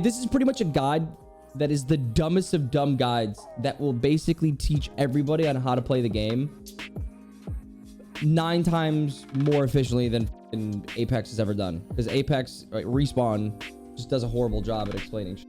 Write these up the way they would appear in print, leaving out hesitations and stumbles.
This is pretty much a guide that is the dumbest of dumb guides that will basically teach everybody on how to play the game 9 times more efficiently than Apex has ever done. Because Apex, right, Respawn, just does a horrible job at explaining shit.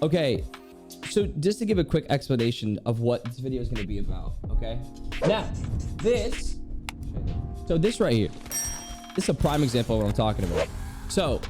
Okay, so just to give a quick explanation of what this video is going to be about, okay? Now, this right here, this is a prime example of what I'm talking about. So,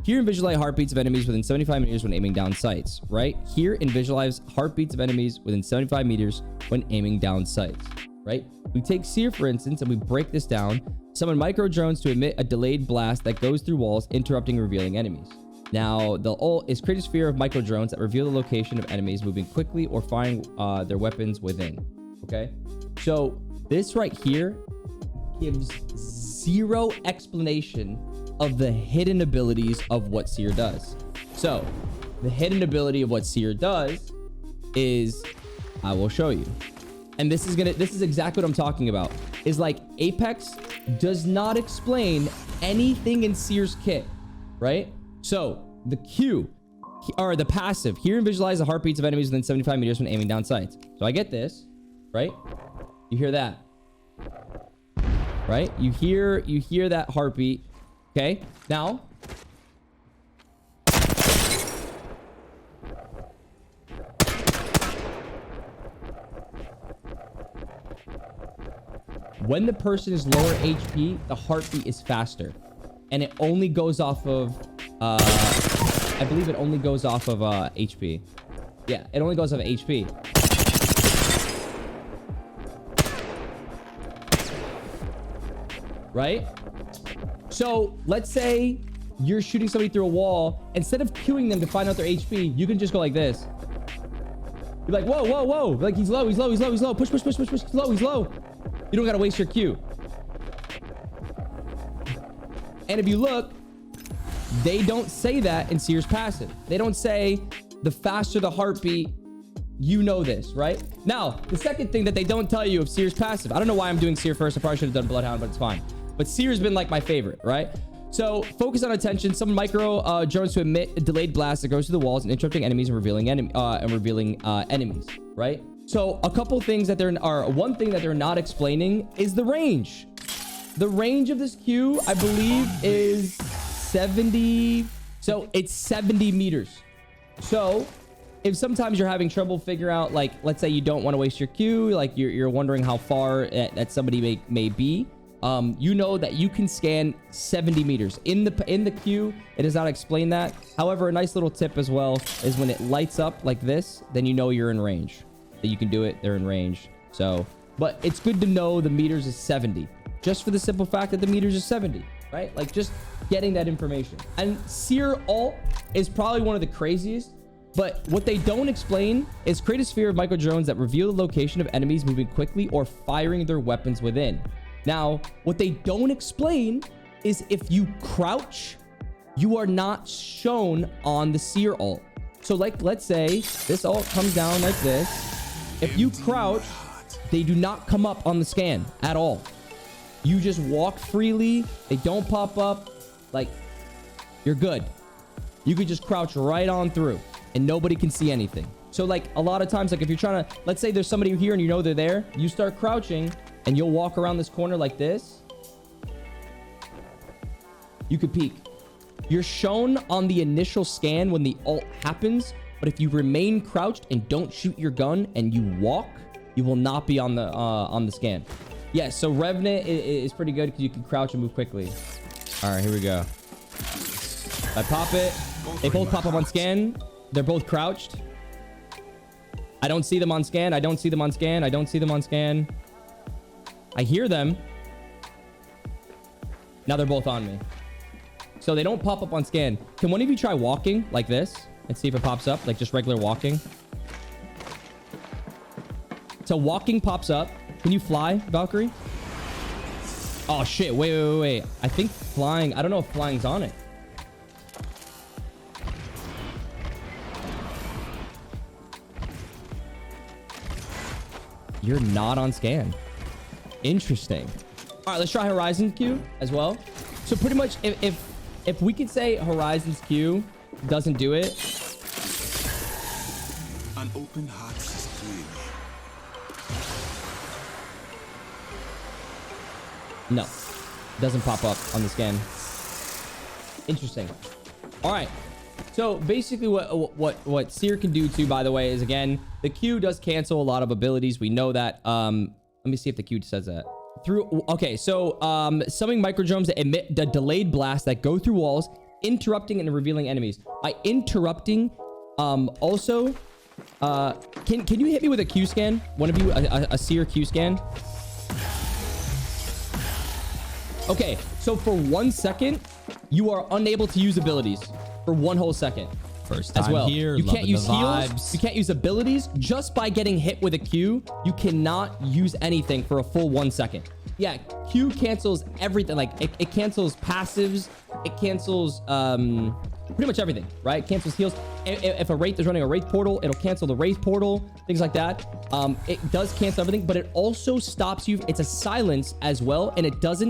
hear and visualize heartbeats of enemies within 75 meters when aiming down sights, right? Hear and visualize heartbeats of enemies within 75 meters when aiming down sights, right? We take Seer, for instance, and we break this down. Summon micro drones to emit a delayed blast that goes through walls, interrupting and revealing enemies. Now, the ult is create a sphere of micro drones that reveal the location of enemies moving quickly or firing their weapons within. Okay, so this right here gives zero explanation of the hidden abilities of what Seer does. So the hidden ability of what Seer does is, I will show you. And this is exactly what I'm talking about. Is like Apex does not explain anything in Seer's kit, right? So the Q, or the passive, hear and visualize the heartbeats of enemies within 75 meters when aiming down sights. So I get this, right? You hear that, right? You hear that heartbeat. Okay, now when the person is lower HP, the heartbeat is faster, and it only goes off of I believe it only goes off of HP. Yeah, it only goes off of HP. Right? So let's say you're shooting somebody through a wall. Instead of queuing them to find out their HP, you can just go like this. You're like, whoa, whoa, whoa. Like, he's low, he's low, he's low, he's low. Push, push, push, push, push. He's low, he's low. You don't gotta waste your Q. And if you look, they don't say that in Seer's passive. They don't say the faster the heartbeat, you know this, right? Now, the second thing that they don't tell you of Seer's passive, I don't know why I'm doing Seer first. I probably should have done Bloodhound, but it's fine. But Seer's been like my favorite, right? So focus on attention. Some micro drones to emit a delayed blast that goes through the walls and interrupting enemies and revealing enemies, right? So a couple things that one thing that they're not explaining is the range. The range of this Q, I believe, is 70. So it's 70 meters. So if sometimes you're having trouble figure out, like, let's say you don't want to waste your Q, like you're wondering how far that somebody may be, you know that you can scan 70 meters in the Q. It does not explain that. However, a nice little tip as well is when it lights up like this, then you know you're in range, that you can do it. They're in range. So, but it's good to know the meters is 70, just for the simple fact that the meters is 70, right? Like, just getting that information. And Seer ult is probably one of the craziest, but what they don't explain is create a sphere of micro drones that reveal the location of enemies moving quickly or firing their weapons within. Now, what they don't explain is if you crouch, you are not shown on the Seer ult. So like, let's say this ult comes down like this. If you crouch, they do not come up on the scan at all. You just walk freely. They don't pop up. Like, you're good. You could just crouch right on through and nobody can see anything. So like a lot of times, like if you're trying to, let's say there's somebody here and you know they're there, you start crouching and you'll walk around this corner like this. You could peek. You're shown on the initial scan when the ult happens, but if you remain crouched and don't shoot your gun and you walk, you will not be on the scan. Yeah, so Revenant is pretty good because you can crouch and move quickly. All right, here we go. I pop it. They both pop up on scan. They're both crouched. I don't see them on scan. I don't see them on scan. I don't see them on scan. I hear them. Now they're both on me. So they don't pop up on scan. Can one of you try walking like this and see if it pops up? Like just regular walking. So walking pops up. Can you fly, Valkyrie? Oh shit, wait. I think flying, I don't know if flying's on it. You're not on scan. Interesting. All right, let's try Horizon's Q as well. So pretty much if we could say Horizon's Q doesn't do it. An open heart is clear. No, doesn't pop up on the scan. Interesting. All right. So basically what Seer can do too, by the way, is again, the Q does cancel a lot of abilities. We know that. Let me see if the Q says that. Okay, so summoning microdrones that emit the delayed blasts that go through walls, interrupting and revealing enemies. By interrupting, also, can you hit me with a Q scan? One of you, a Seer Q scan? Okay, so for 1 second, you are unable to use abilities for 1 whole second. First time as well. here, You can't use heals. vibes. You can't use abilities. Just by getting hit with a Q, you cannot use anything for a full 1 second. Yeah, Q cancels everything. Like it cancels passives. It cancels pretty much everything, right? It cancels heals. If a Wraith is running a Wraith portal, it'll cancel the Wraith portal, things like that. It does cancel everything, but it also stops you. It's a silence as well, and it does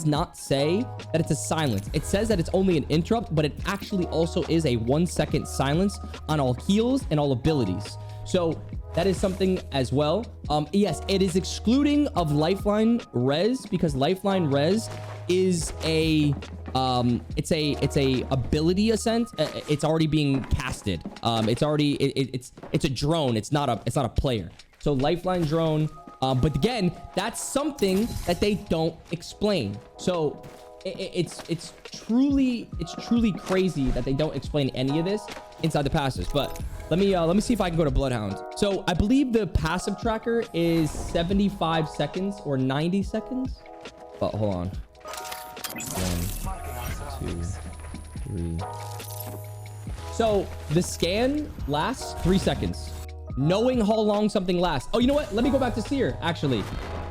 not say that it's a silence. It says that it's only an interrupt, but it actually also is a 1 second silence on all heals and all abilities. So that is something as well. Yes, it is excluding of Lifeline Res, because Lifeline Res is a it's a ability ascent. It's already being casted. It's already it's a drone. It's not a player. So Lifeline drone. But again, that's something that they don't explain. So it's truly crazy that they don't explain any of this inside the passes. But let me see if I can go to Bloodhound. So I believe the passive tracker is 75 seconds or 90 seconds. But hold on. 1, 2, 3. So the scan lasts 3 seconds. Knowing how long something lasts. Oh, you know what? Let me go back to Seer, actually.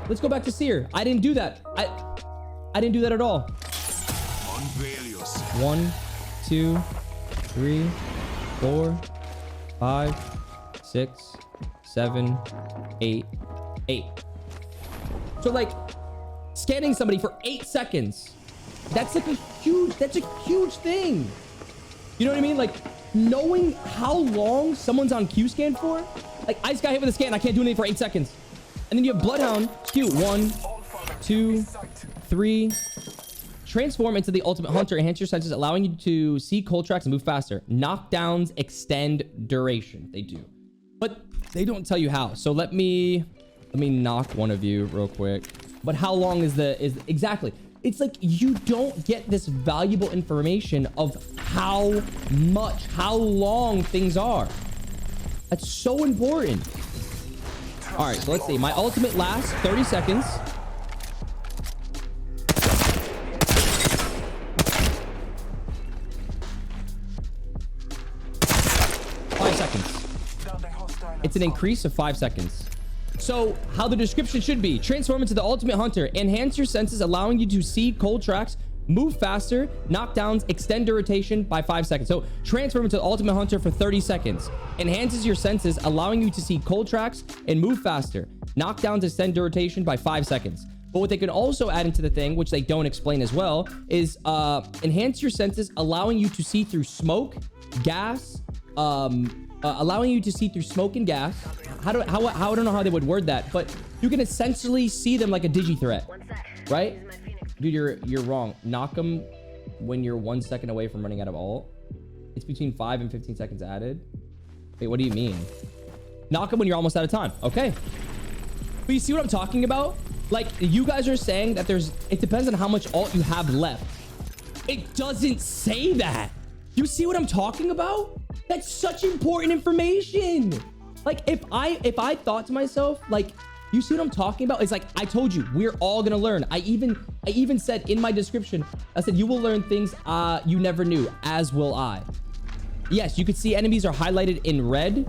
Let's go back to Seer. I didn't do that. I didn't do that at all. 1, 2, 3, 4, 5, 6, 7, 8. So like scanning somebody for 8 seconds. That's a huge thing. You know what I mean? Like knowing how long someone's on Q scan for. Like I just got hit with a scan. I can't do anything for 8 seconds. And then you have Bloodhound. Q 1, 2, 3. Transform into the ultimate hunter. Enhance your senses, allowing you to see cold tracks and move faster. Knockdowns extend duration. They do, but they don't tell you how. So let me knock one of you real quick. But how long is exactly? It's like you don't get this valuable information of how long things are. That's so important. All right, so let's see. My ultimate lasts 30 seconds. It's an increase of 5 seconds. So how the description should be: transform into the ultimate hunter, enhance your senses, allowing you to see cold tracks, move faster, knockdowns, extend duration by 5 seconds. So transform into the ultimate hunter for 30 seconds, enhances your senses, allowing you to see cold tracks and move faster, knockdowns, extend duration by 5 seconds. But what they can also add into the thing, which they don't explain as well, is enhance your senses, allowing you to see through smoke, gas, allowing you to see through smoke and gas. I don't know how they would word that, but you can essentially see them like a digi threat, right? Dude, you're wrong. Knock them when you're 1 second away from running out of ult. It's between 5 and 15 seconds added. Wait, what do you mean? Knock them when you're almost out of time. Okay. But you see what I'm talking about? Like, you guys are saying that it depends on how much ult you have left. It doesn't say that. You see what I'm talking about? That's such important information. Like, if I thought to myself, like, you see what I'm talking about? It's like, I told you, we're all gonna learn. I even said in my description, I said, you will learn things you never knew, as will I. Yes, you could see enemies are highlighted in red,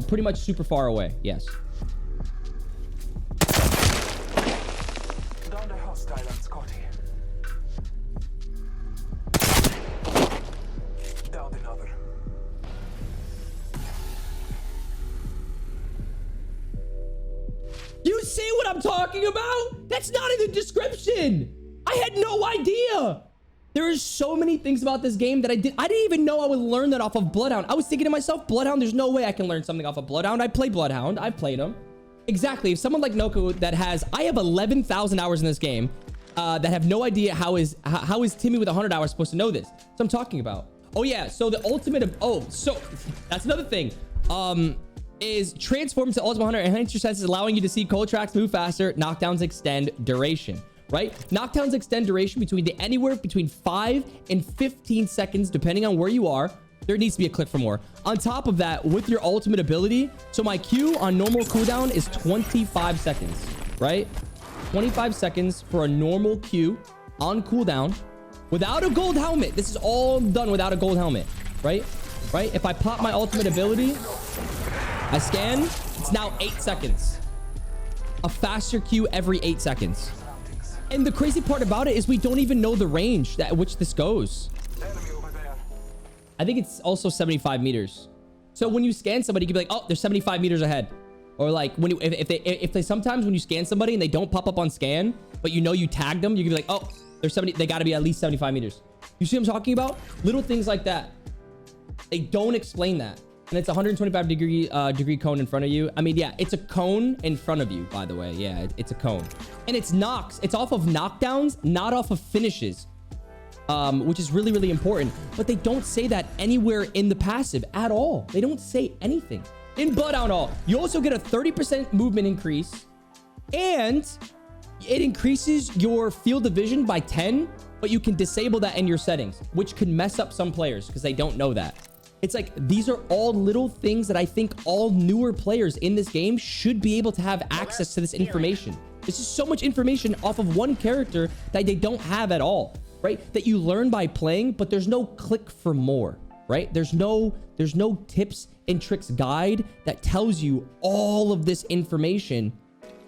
pretty much super far away. Yes. You see what I'm talking about? That's not in the description. I had no idea. There are so many things about this game that I didn't even know I would learn that off of Bloodhound. I was thinking to myself, Bloodhound, there's no way I can learn something off of Bloodhound. I play Bloodhound. I've played him. Exactly. If someone like Noko that has, I have 11,000 hours in this game, that have no idea how is Timmy with 100 hours supposed to know this? That's what I'm talking about. Oh yeah. So the ultimate of, so that's another thing. Is transform to ultimate hunter, enhance your senses, allowing you to see cold tracks, move faster. Knockdowns extend duration. Right? Knockdowns extend duration anywhere between 5 and 15 seconds, depending on where you are. There needs to be a click for more. On top of that, with your ultimate ability, so my Q on normal cooldown is 25 seconds, right? 25 seconds for a normal Q on cooldown without a gold helmet. This is all done without a gold helmet, right? Right? If I pop my ultimate ability, I scan, it's now 8 seconds. A faster Q every 8 seconds. And the crazy part about it is we don't even know the range at which this goes. I think it's also 75 meters. So when you scan somebody, you can be like, oh, they're 75 meters ahead. Or like when you, if they sometimes when you scan somebody and they don't pop up on scan, but you know you tagged them, you can be like, oh, they're 70, they gotta be at least 75 meters. You see what I'm talking about? Little things like that. They don't explain that. And it's a 125 degree cone in front of you. I mean, yeah, it's a cone in front of you, by the way. Yeah, it's a cone. And it's knocks. It's off of knockdowns, not off of finishes, which is really, really important. But they don't say that anywhere in the passive at all. They don't say anything. In Bloodhound, you also get a 30% movement increase. And it increases your field of vision by 10. But you can disable that in your settings, which could mess up some players because they don't know that. It's like, these are all little things that I think all newer players in this game should be able to have access to this information. This is so much information off of one character that they don't have at all, right? That you learn by playing, but there's no click for more, right? There's no tips and tricks guide that tells you all of this information.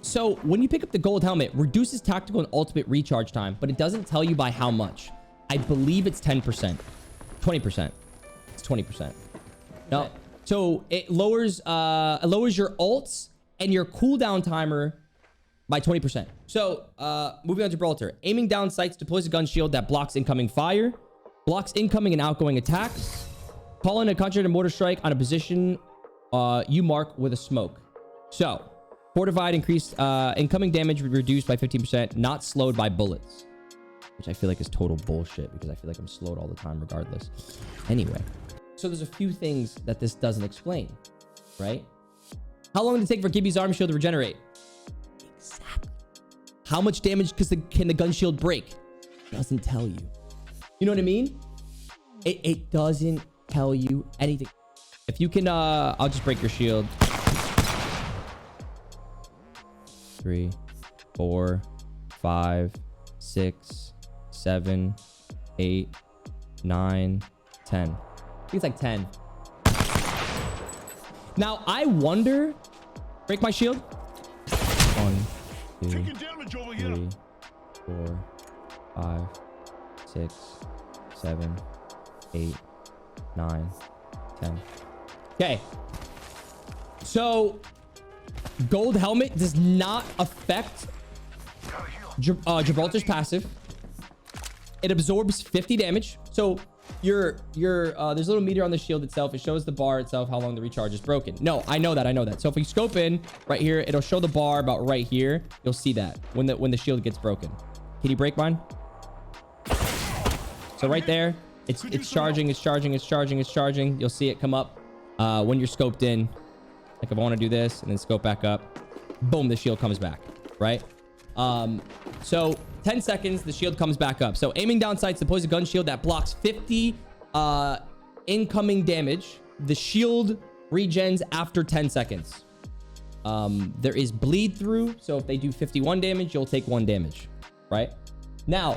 So when you pick up the gold helmet, reduces tactical and ultimate recharge time, but it doesn't tell you by how much. I believe it's 10%, 20%. 20%. No, so it lowers your ults and your cooldown timer by 20%. So moving on to Gibraltar, aiming down sights deploys a gun shield that blocks incoming fire, blocks incoming and outgoing attacks, call in a concentrated mortar strike on a position you mark with a smoke. So fortified, increased incoming damage reduced by 15%, not slowed by bullets, which I feel like is total bullshit because I feel like I'm slowed all the time regardless. Anyway. So there's a few things that this doesn't explain, right? How long did it take for Gibby's arm shield to regenerate? Exactly. How much damage can the gun shield break? Doesn't tell you. You know what I mean? It doesn't tell you anything. If you can, I'll just break your shield. 3, 4, 5, 6, 7, 8, 9, 10. I think it's like 10. Now, I wonder... Break my shield. 1, 2, 3, 4, 5, 6, 7, 8, 9, 10. Okay. So, gold helmet does not affect Gibraltar's passive. It absorbs 50 damage. So... there's a little meter on the shield itself. It shows the bar itself, how long the recharge is broken. No, I know that. So if we scope in right here, it'll show the bar about right here. You'll see that when the shield gets broken. Can you break mine? So right there, it's charging. You'll see it come up when you're scoped in. Like if I want to do this and then scope back up, boom, the shield comes back, right? So 10 seconds, the shield comes back up. So aiming down sights deploys a gun shield that blocks 50 incoming damage. The shield regens after 10 seconds. There is bleed through. So if they do 51 damage, you'll take 1 damage, right? Now,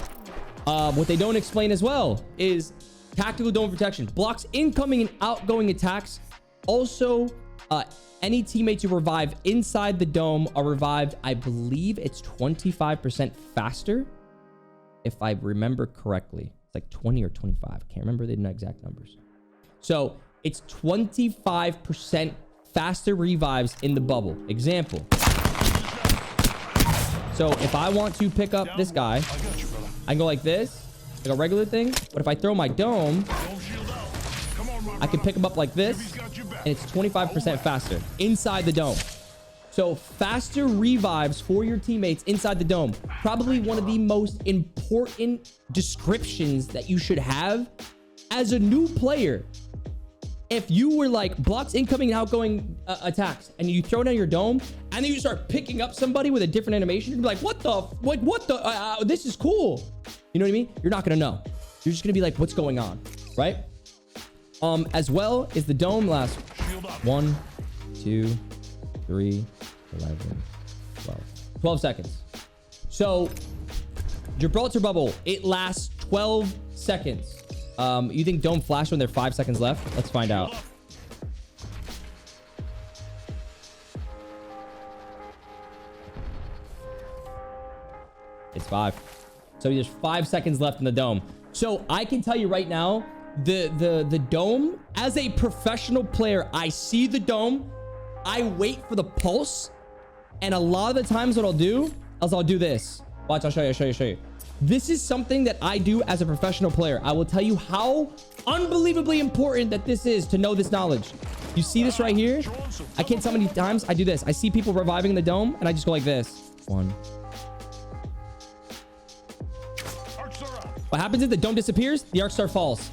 what they don't explain as well is tactical dome protection. Blocks incoming and outgoing attacks. Also, any teammates who revive inside the dome are revived. I believe it's 25% faster. If I remember correctly, it's like 20 or 25. I can't remember the exact numbers. So it's 25% faster revives in the bubble. Example. So if I want to pick up this guy, I can go like this. like a regular thing. But if I throw my dome, I can pick them up like this, and it's 25% faster inside the dome. So faster revives for your teammates inside the dome. Probably one of the most important descriptions that you should have as a new player. If you were like blocks incoming and outgoing attacks, and you throw down your dome, and then you start picking up somebody with a different animation, you'd be like, what the, this is cool. You know what I mean? You're not gonna know. You're just gonna be like, what's going on, right? As well as the dome lasts 1, 2, 3, 11, 12 seconds. So Gibraltar bubble, it lasts 12 seconds. You think dome flash when there are 5 seconds left? Let's find out. It's 5. So there's 5 seconds left in the dome. So I can tell you right now, the dome, as a professional player, I see the dome, I wait for the pulse, and a lot of the times what I'll do is I'll do this. Watch, I'll show you. This is something that I do as a professional player. I will tell you how unbelievably important that this is to know this knowledge. You see this right here? I can't tell how many times I do this. I see people reviving in the dome, and I just go like this. 1. What happens if the dome disappears? The arc star falls.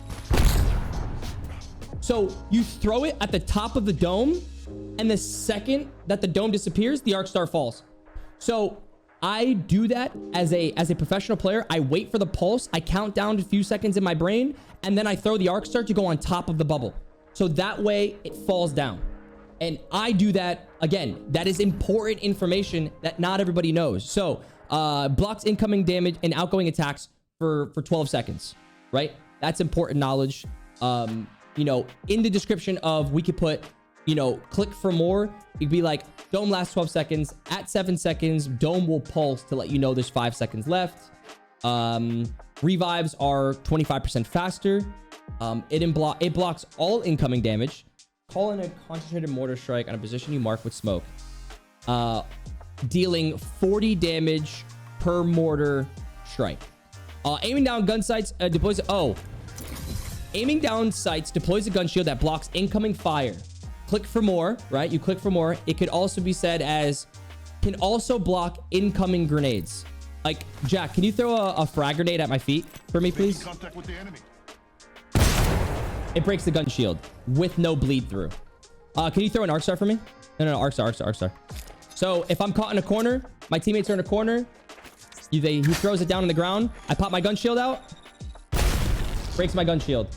So you throw it at the top of the dome, and the second that the dome disappears, the arc star falls. So I do that as a professional player. I wait for the pulse. I count down a few seconds in my brain, and then I throw the arc star to go on top of the bubble. So that way it falls down. And I do that again. That is important information that not everybody knows. So blocks incoming damage and outgoing attacks for 12 seconds, right? That's important knowledge. You know, in the description of, we could put, you know, click for more. It'd be like, dome lasts 12 seconds. At 7 seconds, dome will pulse to let you know there's 5 seconds left. Revives are 25% faster. It blocks all incoming damage. Call in a concentrated mortar strike on a position you mark with smoke. Dealing 40 damage per mortar strike. Aiming down gun sights deploys... Aiming down sights deploys a gun shield that blocks incoming fire. Click for more, right? You click for more. It could also be said as, can also block incoming grenades. Like, Jack, can you throw a frag grenade at my feet for me, please? Contact with the enemy. It breaks the gun shield with no bleed through. Can you throw an arc star for me? No, arc star. So if I'm caught in a corner, my teammates are in a corner, he throws it down on the ground. I pop my gun shield out. Breaks my gun shield.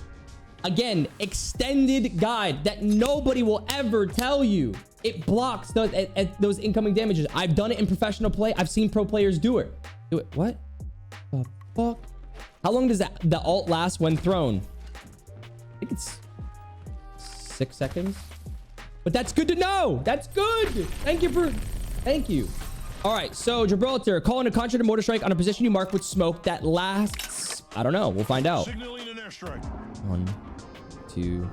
Again, extended guide that nobody will ever tell you. It blocks those incoming damages. I've done it in professional play. I've seen pro players do it. What the fuck? How long does the ult last when thrown? I think it's 6 seconds. But that's good to know. That's good. Thank you. All right, so Gibraltar, call in a concentrated mortar strike on a position you mark with smoke that lasts, I don't know. We'll find out. Signaling an airstrike. 1, 2.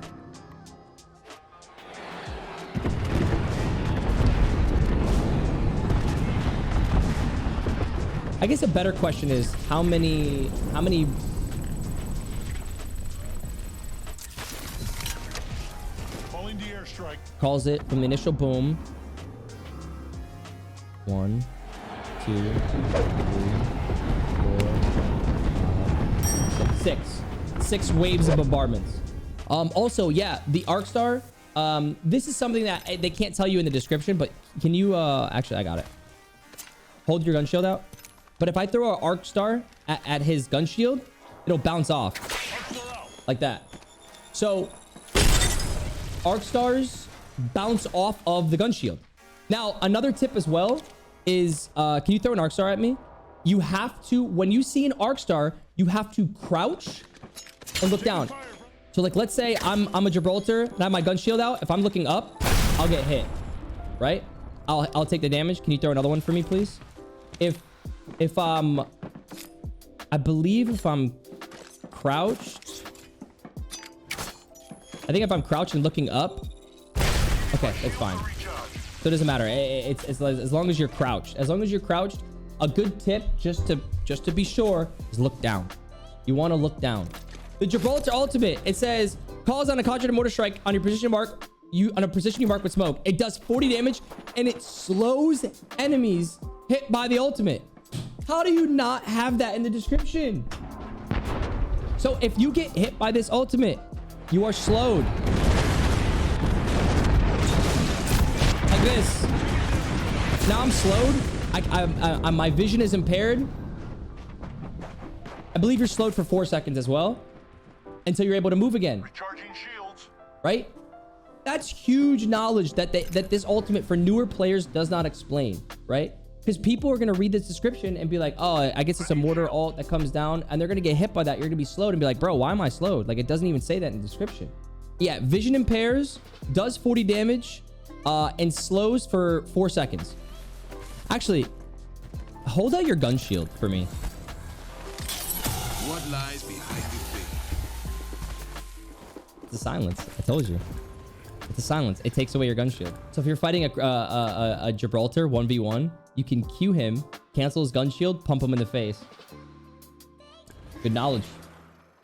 I guess a better question is how many Calling the airstrike. calls it from the initial boom. 1, 2, 3, 4, 5, 6. 6 waves of bombardments. Also, yeah, the arc star. This is something that they can't tell you in the description, but can you actually, I got it. Hold your gun shield out. But if I throw an arc star at his gun shield, it'll bounce off like that. So arc stars bounce off of the gun shield. Now, another tip as well is, can you throw an arc star at me? You have to, when you see an arc star, you have to crouch and look down. So like, let's say I'm a Gibraltar and I have my gun shield out. If I'm looking up, I'll get hit, right? I'll take the damage. Can you throw another one for me, please? I believe if I'm crouched, I think if I'm crouched and looking up, okay, it's fine. So it doesn't matter. It's as long as you're crouched. As long as you're crouched, a good tip just to be sure is look down. You want to look down. The Gibraltar ultimate, it says, calls on a conjured mortar strike on your position mark. On a position you mark with smoke. It does 40 damage and it slows enemies hit by the ultimate. How do you not have that in the description? So if you get hit by this ultimate, you are slowed. Like this. Now I'm slowed. My vision is impaired. I believe you're slowed for 4 seconds as well. Until you're able to move again. Recharging shields. Right? That's huge knowledge that this ultimate for newer players does not explain, right? Because people are going to read this description and be like, oh, I guess it's a mortar ult that comes down, and they're going to get hit by that. You're going to be slowed and be like, bro, why am I slowed? Like, it doesn't even say that in the description. Yeah, vision impairs, does 40 damage, and slows for 4 seconds. Actually, hold out your gun shield for me. What lies behind the veil? It's a silence. I told you. It's a silence. It takes away your gun shield. So if you're fighting a Gibraltar 1v1, you can Q him, cancel his gun shield, pump him in the face. Good knowledge.